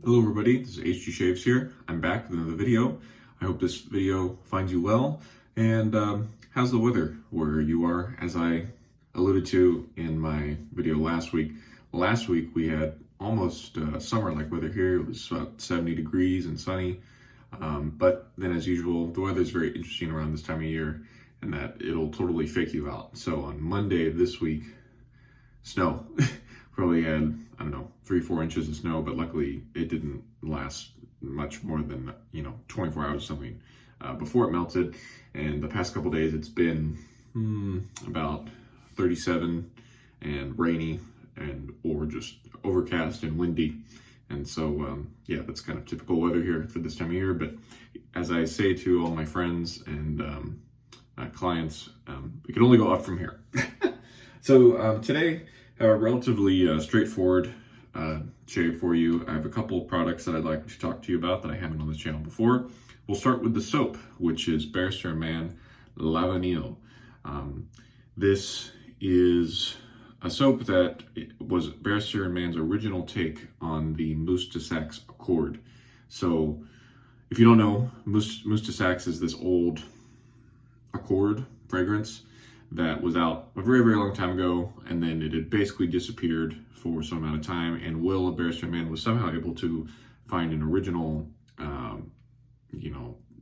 Hello everybody, this is HG Shaves here. I'm back with another video. I hope this video finds you well. And how's the weather where you are? As I alluded to in my video last week we had almost summer-like weather here. It was about 70 degrees and sunny. But then as usual, the weather is very interesting around this time of year and that it'll totally fake you out. So on Monday of this week, snow. Probably had, I don't know, 3-4 inches of snow, but luckily it didn't last much more than, 24 hours or something before it melted. And the past couple days it's been about 37 and rainy or just overcast and windy. And so, yeah, that's kind of typical weather here for this time of year. But as I say to all my friends and clients, we can only go up from here. So today, a relatively straightforward shave for you. I have a couple of products that I'd like to talk to you about that I haven't on this channel before. We'll start with the soap, which is Barrister Man Lavaneel. This is a soap that was Barrister Man's original take on the Mousse de Saxe Accord. So if you don't know, Mousse de Saxe is this old Accord fragrance that was out a very, very long time ago, and then it had basically disappeared for some amount of time, and Will of Barrister Man was somehow able to find an original,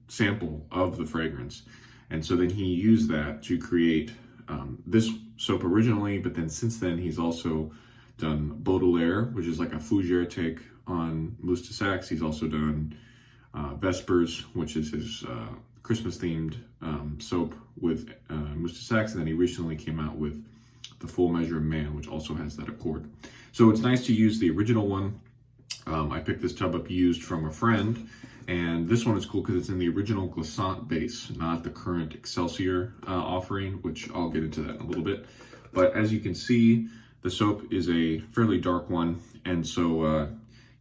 sample of the fragrance. And so then he used that to create this soap originally, but then since then he's also done Baudelaire, which is like a fougere take on Mousse de Saxe. He's also done Vespers, which is his Christmas-themed soap with Mousse de Saxe, and then he recently came out with the Full Measure of Man, which also has that accord. So it's nice to use the original one. I picked this tub up used from a friend, and this one is cool because it's in the original Glissant base, not the current Excelsior offering, which I'll get into that in a little bit. But as you can see, the soap is a fairly dark one, and so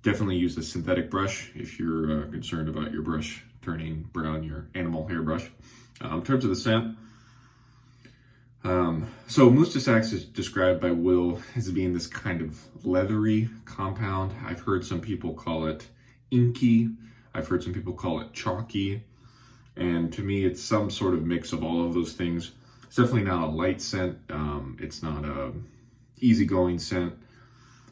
definitely use the synthetic brush if you're concerned about your brush turning brown, your animal hairbrush. In terms of the scent, so Mousse de Saxe is described by Will as being this kind of leathery compound. I've heard some people call it inky. I've heard some people call it chalky. And to me, it's some sort of mix of all of those things. It's definitely not a light scent. It's not a easygoing scent.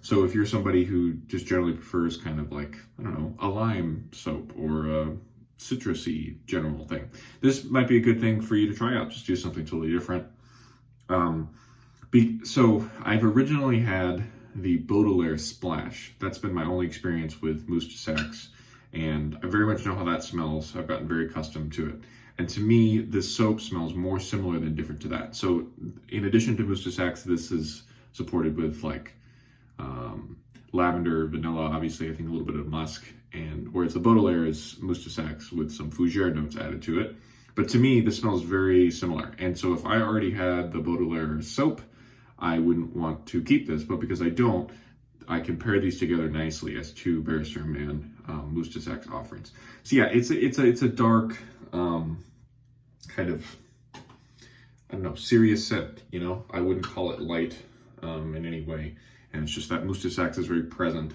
So if you're somebody who just generally prefers kind of like, I don't know, a lime soap or a citrusy general thing, this might be a good thing for you to try out. Just do something totally different. So I've originally had the Baudelaire Splash. That's been my only experience with Mousse de Saxe, and I very much know how that smells. I've gotten very accustomed to it. And to me, this soap smells more similar than different to that. So in addition to Mousse de Saxe, this is supported with like lavender, vanilla, obviously I think a little bit of musk, and whereas the Baudelaire is Mousse de Saxe with some fougere notes added to it. But to me, this smells very similar. And so if I already had the Baudelaire soap, I wouldn't want to keep this, but because I don't, I can pair these together nicely as two Barrister Man Mousse de Saxe offerings. So yeah, it's a dark, kind of, I don't know, serious scent, I wouldn't call it light in any way. And it's just that Mousse de Saxe is very present.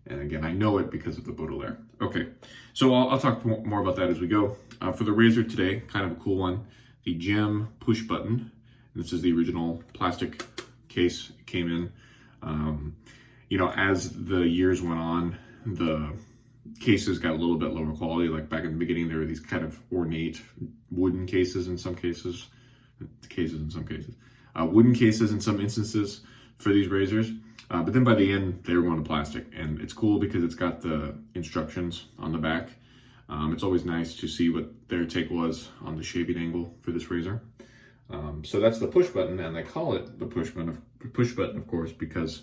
And again, I know it because of the Baudelaire. Okay, so I'll talk more about that as we go. For the razor today, kind of a cool one, the Gem Pushbutton. This is the original plastic case it came in. As the years went on, the cases got a little bit lower quality. Like back in the beginning, there were these kind of ornate wooden cases in some cases. Wooden cases in some instances for these razors. But then by the end, they were going to plastic. And it's cool because it's got the instructions on the back. It's always nice to see what their take was on the shaving angle for this razor. So that's the push button, and they call it the push button, of course, because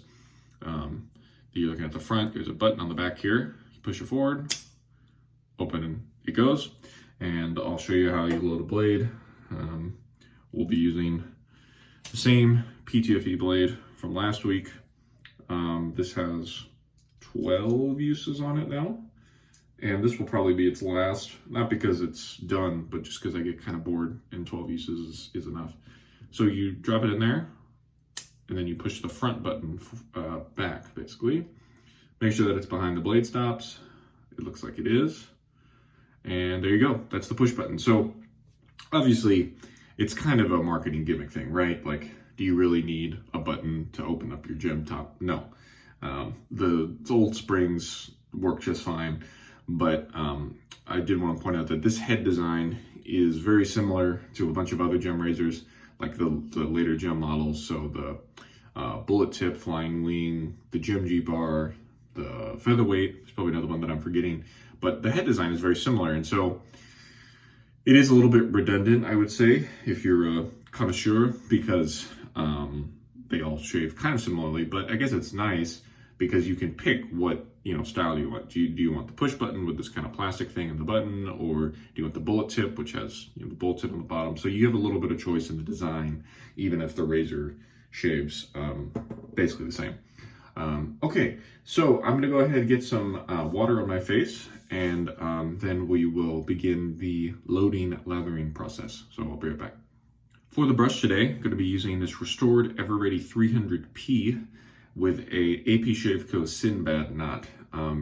you're looking at the front, there's a button on the back here. You push it forward, open, and it goes. And I'll show you how you load a blade. We'll be using the same PTFE blade from last week. This has 12 uses on it now, and this will probably be its last, not because it's done, but just because I get kind of bored and 12 uses is enough. So you drop it in there, and then you push the front button back, basically. Make sure that it's behind the blade stops. It looks like it is. And there you go. That's the push button. So obviously it's kind of a marketing gimmick thing, right? Like, do you really need a button to open up your gem top? No. The old springs work just fine, but I did want to point out that this head design is very similar to a bunch of other gem razors, like the later gem models. So the bullet tip, flying wing, the gem G bar, the featherweight is probably another one that I'm forgetting, but the head design is very similar. And so it is a little bit redundant, I would say, if you're a connoisseur, because they all shave kind of similarly, but I guess it's nice because you can pick what, you know, style you want. Do you want the push button with this kind of plastic thing in the button, or do you want the bullet tip, which has, you know, the bullet tip on the bottom? So you have a little bit of choice in the design, even if the razor shaves basically the same. Okay, so I'm gonna go ahead and get some water on my face, and then we will begin the loading lathering process. So I'll be right back. For the brush today, I'm gonna be using this Restored Ever-Ready 300P with a AP Shave Co. Synbad knot.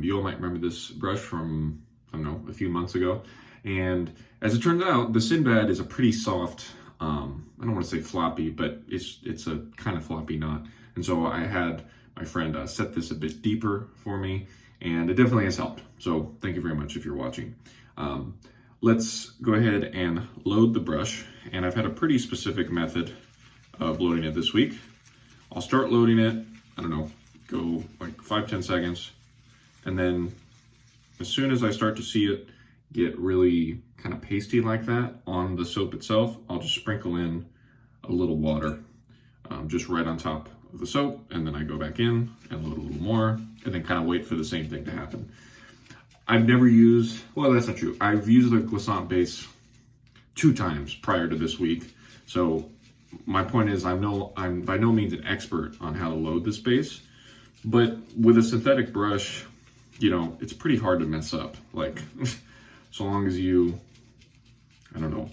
You all might remember this brush from, I don't know, a few months ago. And as it turns out, the Synbad is a pretty soft, I don't want to say floppy, but it's a kind of floppy knot. And so I had my friend set this a bit deeper for me, and it definitely has helped. So thank you very much if you're watching. Let's go ahead and load the brush. And I've had a pretty specific method of loading it this week. I'll start loading it, I don't know, go like 5-10 seconds. And then as soon as I start to see it get really kind of pasty like that on the soap itself, I'll just sprinkle in a little water just right on top of the soap. And then I go back in and load a little more, and then kind of wait for the same thing to happen. I've never used, well, that's not true. I've used the glissant base 2 times prior to this week. So my point is, I'm by no means an expert on how to load this base, but with a synthetic brush, you know, it's pretty hard to mess up. Like, so long as you, I don't know.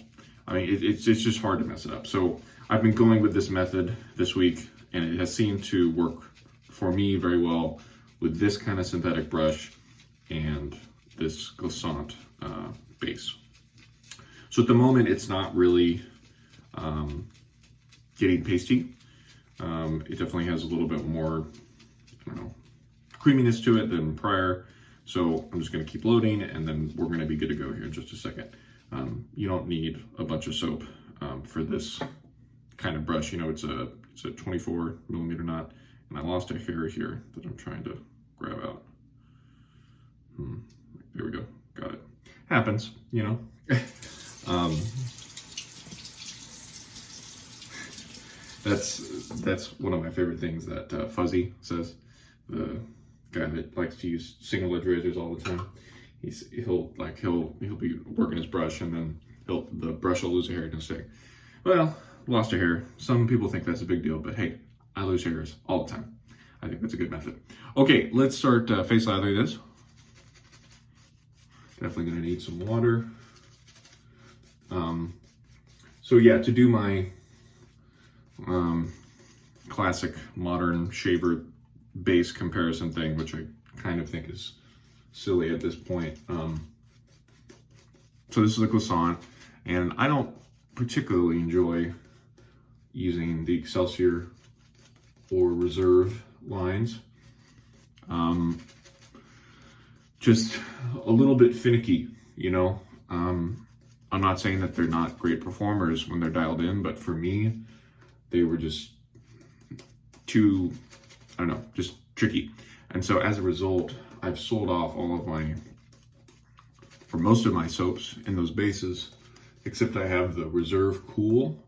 I mean, it's just hard to mess it up. So I've been going with this method this week, and it has seemed to work for me very well with this kind of synthetic brush and this glissant base. So at the moment, it's not really getting pasty. It definitely has a little bit more, I don't know, creaminess to it than prior. So I'm just gonna keep loading, and then we're gonna be good to go here in just a second. You don't need a bunch of soap for this kind of brush. You know, it's a 24mm knot, and I lost a hair here that I'm trying to grab out. There we go, got it. Happens, you know. That's one of my favorite things that Fuzzy says, the guy that likes to use single edge razors all the time. He'll be working his brush, and then the brush will lose a hair and he'll say, well, lost a hair. Some people think that's a big deal, but hey, I lose hairs all the time. I think that's a good method. Okay, let's start face lathering this. Definitely gonna need some water. So yeah, to do my classic modern shaver base comparison thing, which I kind of think is silly at this point. So this is a glissant, and I don't particularly enjoy using the Excelsior or Reserve lines. Just a little bit finicky, you know. I'm not saying that they're not great performers when they're dialed in, but for me, they were just too, I don't know, just tricky. And so as a result, I've sold off all of for most of my soaps in those bases, except I have the Reserve Cool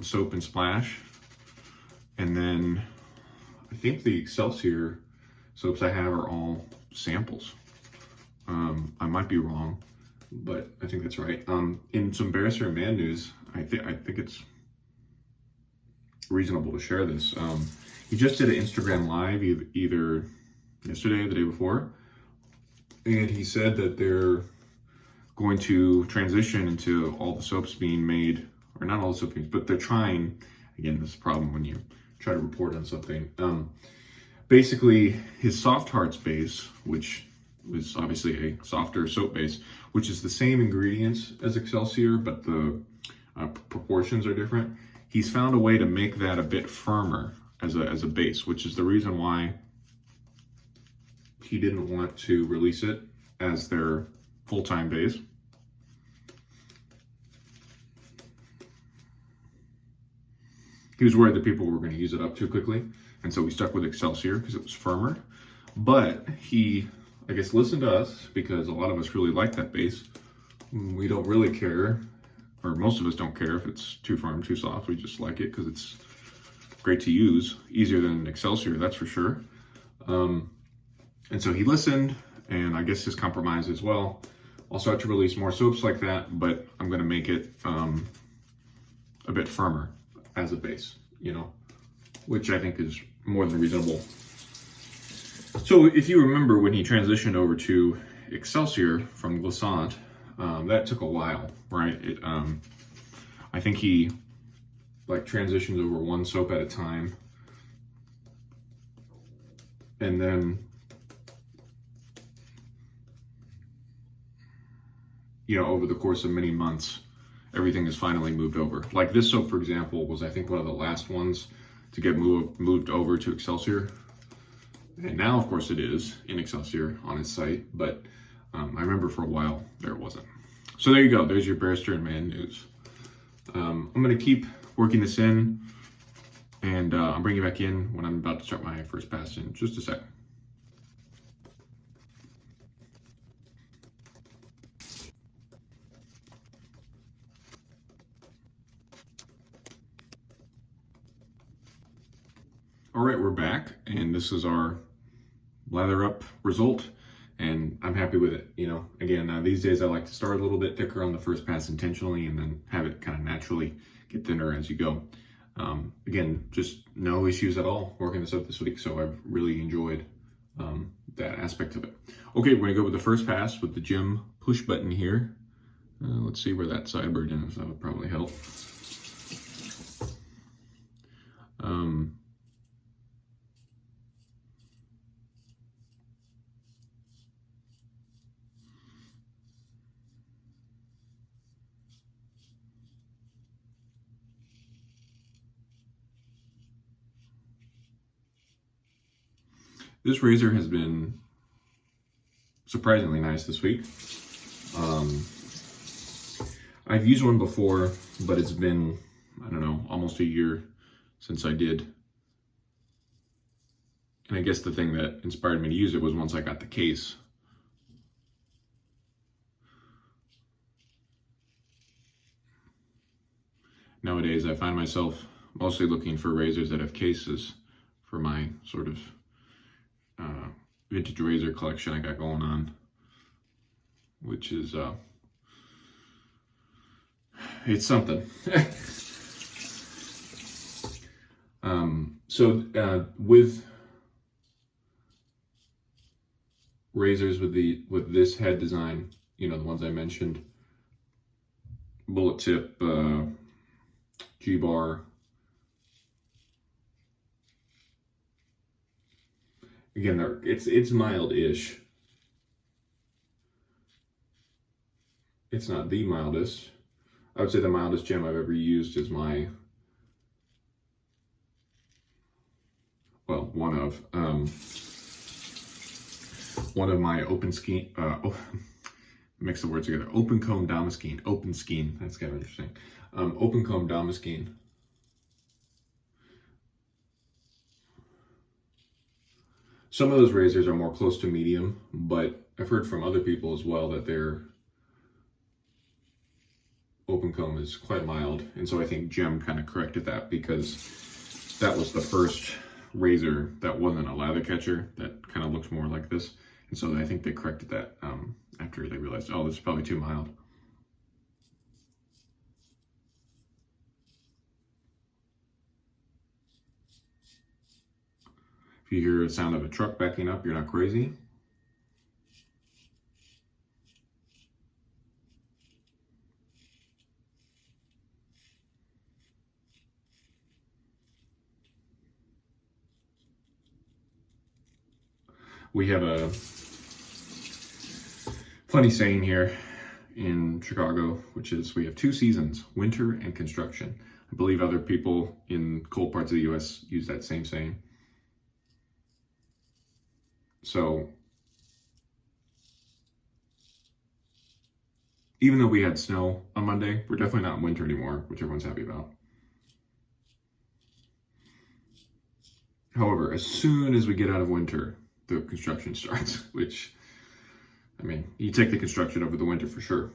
soap and splash. And then I think the Excelsior soaps I have are all samples. I might be wrong, but I think that's right. In some Barrister Man news, I think it's reasonable to share this. He just did an Instagram live either yesterday or the day before, and he said that they're going to transition into all the soaps being made, or not all the soaps, but they're trying. Again, this is a problem when you try to report on something. basically his Soft Hearts base, which is obviously a softer soap base, which is the same ingredients as Excelsior, but the proportions are different. He's found a way to make that a bit firmer as a base, which is the reason why he didn't want to release it as their full-time base. He was worried that people were going to use it up too quickly, and so we stuck with Excelsior because it was firmer. But he, I guess, listened to us because a lot of us really like that base. We don't really care, or most of us don't care if it's too firm, too soft. We just like it because it's great to use, easier than Excelsior, that's for sure. And so he listened, and I guess his compromise as well. I'll start to release more soaps like that, but I'm going to make it a bit firmer as a base, you know, which I think is more than reasonable. So if you remember when he transitioned over to Excelsior from Glissant, that took a while, right? I think he like transitions over one soap at a time, and then, you know, over the course of many months, everything is finally moved over. Like this soap, for example, was I think one of the last ones to get moved over to Excelsior. And now, of course, it is in Excelsior on its site, but I remember for a while there it wasn't. So there you go. There's your Barrister Man news. I'm going to keep working this in, and I'll bring you back in when I'm about to start my first pass in just a sec. All right, we're back, and this is our lather up result, and I'm happy with it. You know, again, these days I like to start a little bit thicker on the first pass intentionally and then have it kind of naturally get thinner as you go. Again, just no issues at all working this up this week, so I've really enjoyed that aspect of it. Okay, we're gonna go with the first pass with the gem push button here. Let's see where that sideburn is. That would probably help. This razor has been surprisingly nice this week. I've used one before, but it's been, I don't know, almost a year since I did. And I guess the thing that inspired me to use it was once I got the case. Nowadays, I find myself mostly looking for razors that have cases for my sort of vintage razor collection I got going on, which is it's something. With razors with this head design, you know, the ones I mentioned, bullet tip, G-bar. Again, it's mild-ish. It's not the mildest. I would say the mildest gem I've ever used is my, well, one of my open skein, mix the words together, open comb damascene, open skein, that's kind of interesting. Open comb damascene. Some of those razors are more close to medium, but I've heard from other people as well that their open comb is quite mild. And so I think Gem kind of corrected that, because that was the first razor that wasn't a lather catcher that kind of looks more like this. And so I think they corrected that after they realized, oh, this is probably too mild. If you hear the sound of a truck backing up, you're not crazy. We have a funny saying here in Chicago, which is we have two seasons, winter and construction. I believe other people in cold parts of the US use that same saying. So even though we had snow on Monday, we're definitely not in winter anymore, which everyone's happy about. However, as soon as we get out of winter, the construction starts, which, I mean, you take the construction over the winter for sure.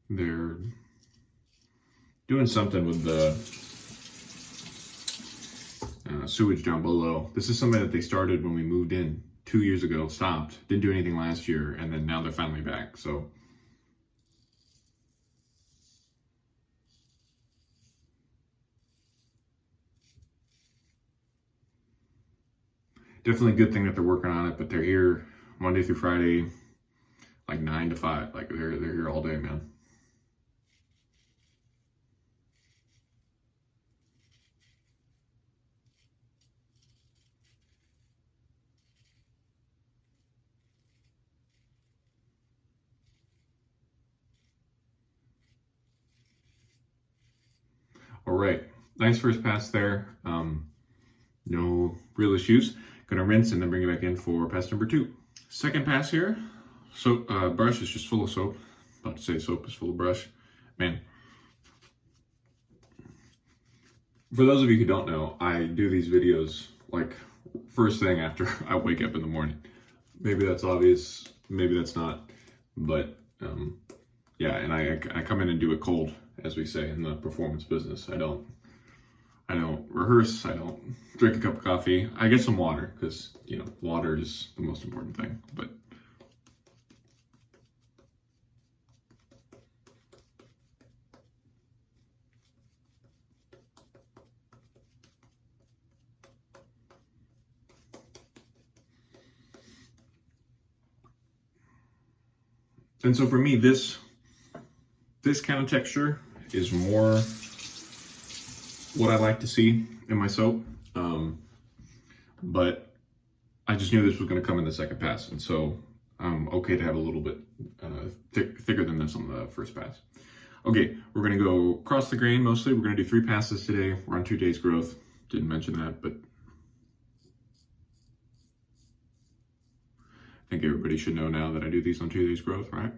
They're doing something with the sewage down below. This is something that they started when we moved in 2 years ago, stopped, didn't do anything last year, and then now they're finally back. So definitely a good thing that they're working on it, but they're here Monday through Friday, like 9 to 5. Like they're here all day, man. All right, nice first pass there. No real issues. Gonna rinse and then bring it back in for pass number 2. Second pass here. So brush is just full of soap. About to say soap is full of brush. Man, for those of you who don't know, I do these videos like first thing after I wake up in the morning. Maybe that's obvious, maybe that's not, but yeah, and I come in and do it cold, as we say in the performance business. I don't rehearse, I don't drink a cup of coffee. I get some water, because, you know, water is the most important thing, but and so for me, this kind of texture is more what I like to see in my soap. But I just knew this was going to come in the second pass, and so I'm okay to have a little bit thicker than this on the first pass. Okay, we're going to go across the grain mostly. We're going to do 3 passes today. We're on 2 days growth. Didn't mention that, but I think everybody should know now that I do these on 2 days growth, right?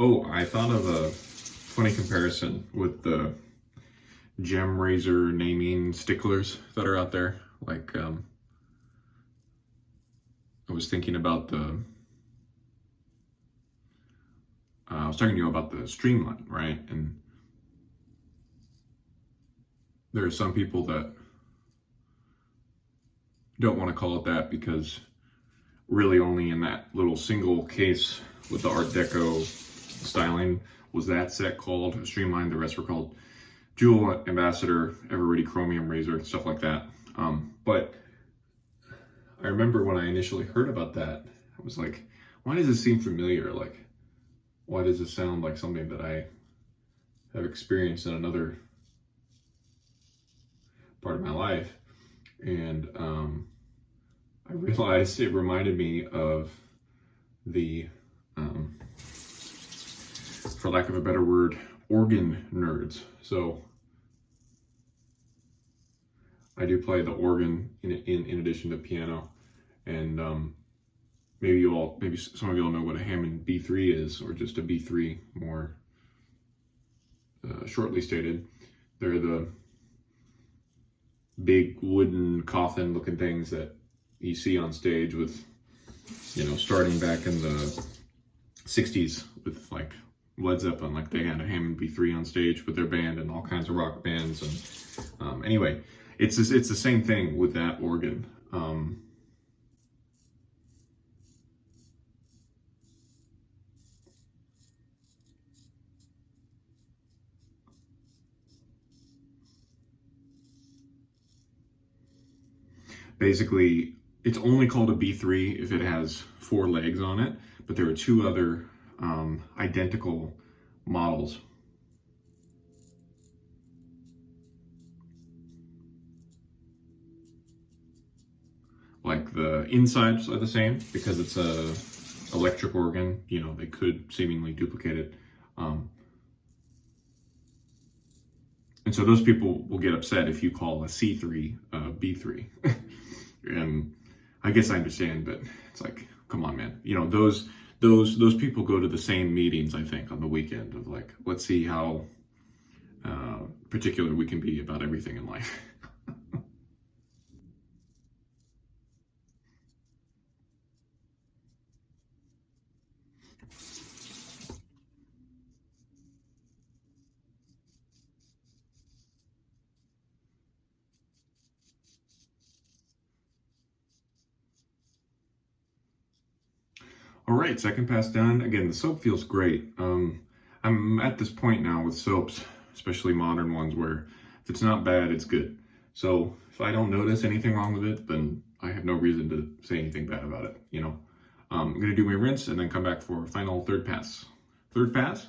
Oh, I thought of a funny comparison with the gem razor naming sticklers that are out there. Like, I was thinking about I was talking to you about the streamline, right? And there are some people that don't want to call it that because really only in that little single case with the Art Deco styling was that set called Streamline. The rest were called Jewel Ambassador, Ever Ready Chromium Razor, stuff like that. But I remember when I initially heard about that, I was like, why does this seem familiar? Like, why does this sound like something that I have experienced in another part of my life? And I realized it reminded me of the for lack of a better word, organ nerds. So I do play the organ in addition to piano, and maybe some of you all know what a Hammond B3 is, or just a B3 more shortly stated. They're the big wooden coffin looking things that you see on stage with, you know, starting back in the 60s with like Led Zeppelin, like they had a Hammond B3 on stage with their band and all kinds of rock bands. And anyway, it's the same thing with that organ. Basically, it's only called a B3 if it has 4 legs on it, but there are 2 other identical models. Like the insides are the same because it's a electric organ, you know, they could seemingly duplicate it. And so those people will get upset if you call a C3 B3. And I guess I understand, but it's like, come on, man. You know, those people go to the same meetings, I think, on the weekend of like, let's see how particular we can be about everything in life. All right, second pass done. Again, the soap feels great. I'm at this point now with soaps, especially modern ones, where if it's not bad, it's good. So if I don't notice anything wrong with it, then I have no reason to say anything bad about it, you know. I'm gonna do my rinse and then come back for a final third pass. Third pass.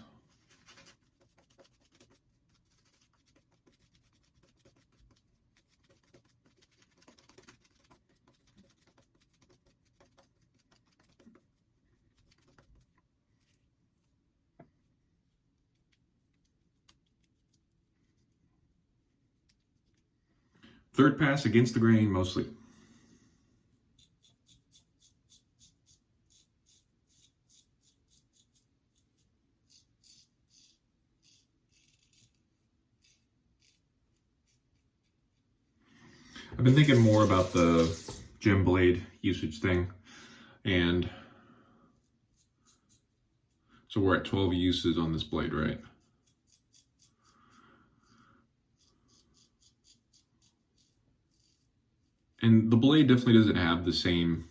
Third pass against the grain mostly. I've been thinking more about the gem blade usage thing, and so we're at 12 uses on this blade, right? And the blade definitely doesn't have the same,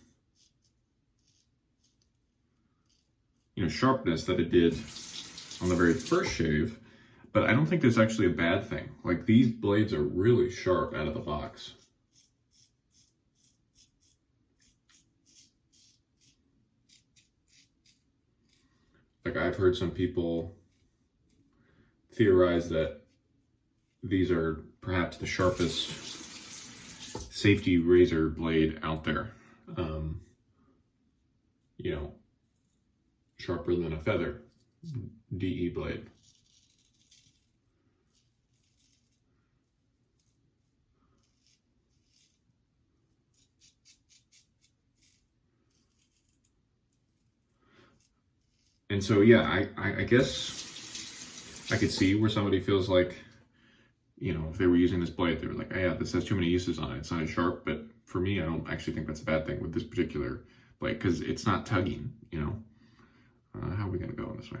you know, sharpness that it did on the very first shave, but I don't think that's actually a bad thing. Like, these blades are really sharp out of the box. Like, I've heard some people theorize that these are perhaps the sharpest safety razor blade out there. You know, sharper than a feather DE blade. And so, yeah, I guess I could see where somebody feels like, you know, if they were using this blade, they were like, oh, yeah, this has too many uses on it. It's not as sharp. But for me, I don't actually think that's a bad thing with this particular blade because it's not tugging, you know. How are we going to go in this way?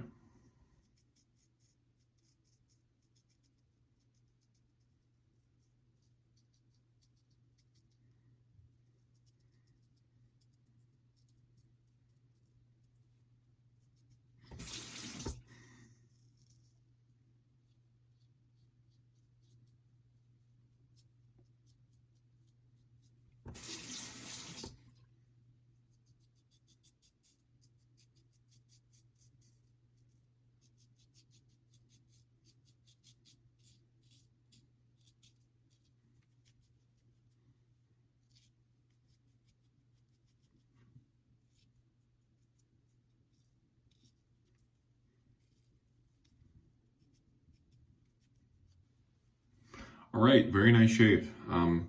All right, very nice shave.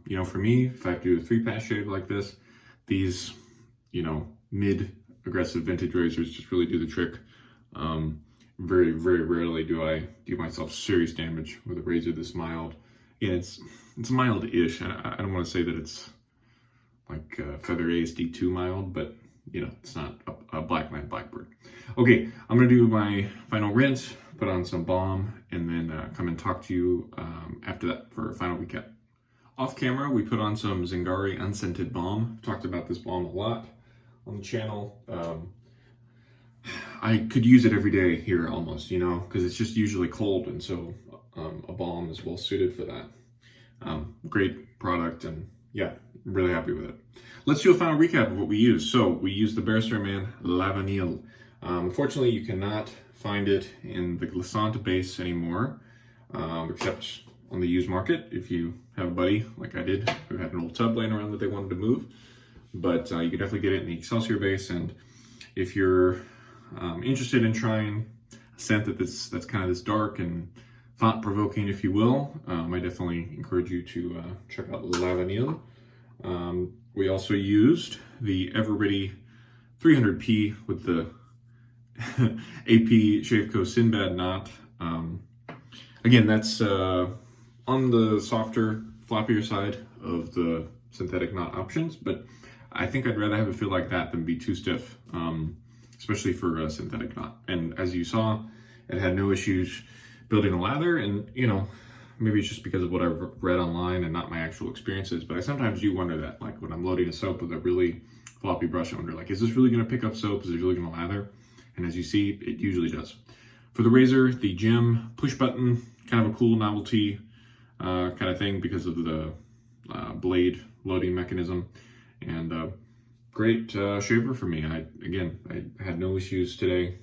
You know, for me, if I do a 3-pass shave like this, these, you know, mid-aggressive vintage razors just really do the trick. Very, very rarely do I do myself serious damage with a razor this mild. Yeah, it's mild-ish. I don't want to say that it's like Feather ASD2 mild, but you know, it's not a Black Man Blackbird. Okay, I'm gonna do my final rinse, put on some balm, and then come and talk to you after that for a final recap. Off camera, we put on some Zingari Unscented Balm. I've talked about this balm a lot on the channel. I could use it every day here almost, you know, because it's just usually cold, and so a balm is well suited for that. Great product, and yeah, I'm really happy with it. Let's do a final recap of what we used. So we used the Barrister Man Lavanille. Unfortunately, you cannot find it in the glissant base anymore, except on the used market if you have a buddy like I did who had an old tub laying around that they wanted to move. But you can definitely get it in the Excelsior base, and if you're interested in trying a scent that's kind of this dark and thought-provoking, if you will, I definitely encourage you to check out Lavanille. We also used the Ever-Ready 300p with the AP Shave Co. Synbad knot. Again, that's on the softer, floppier side of the synthetic knot options, but I think I'd rather have it feel like that than be too stiff, especially for a synthetic knot. And as you saw, it had no issues building a lather, and you know, maybe it's just because of what I've read online and not my actual experiences, but I sometimes do wonder that, like when I'm loading a soap with a really floppy brush, I wonder, like, is this really going to pick up soap? Is it really going to lather? And as you see, it usually does. For the razor, the Gem Pushbutton, kind of a cool novelty kind of thing because of the blade loading mechanism, and great shaver for me. I had no issues today.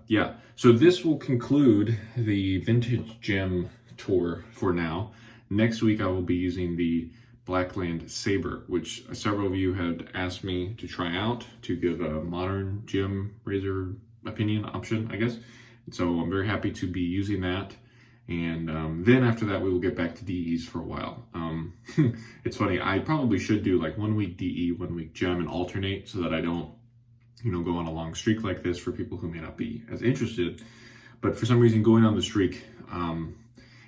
Yeah, so this will conclude the Vintage Gem tour for now. Next week I will be using the Blackland Saber, which several of you had asked me to try out to give a modern gem razor opinion option, I guess. And so I'm very happy to be using that. And then after that, we will get back to DEs for a while. It's funny, I probably should do like 1 week DE, 1 week gem, and alternate so that I don't, you know, go on a long streak like this for people who may not be as interested. But for some reason, going on the streak,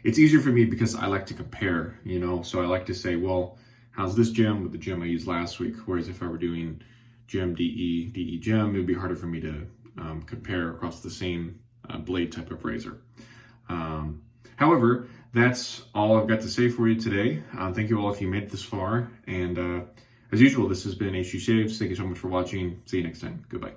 it's easier for me because I like to compare, you know, so I like to say, well, how's this gem with the gem I used last week? Whereas if I were doing gem DE, DE gem, it would be harder for me to compare across the same blade type of razor. However, that's all I've got to say for you today. Thank you all if you made it this far. And as usual, this has been HG Shaves. Thank you so much for watching. See you next time. Goodbye.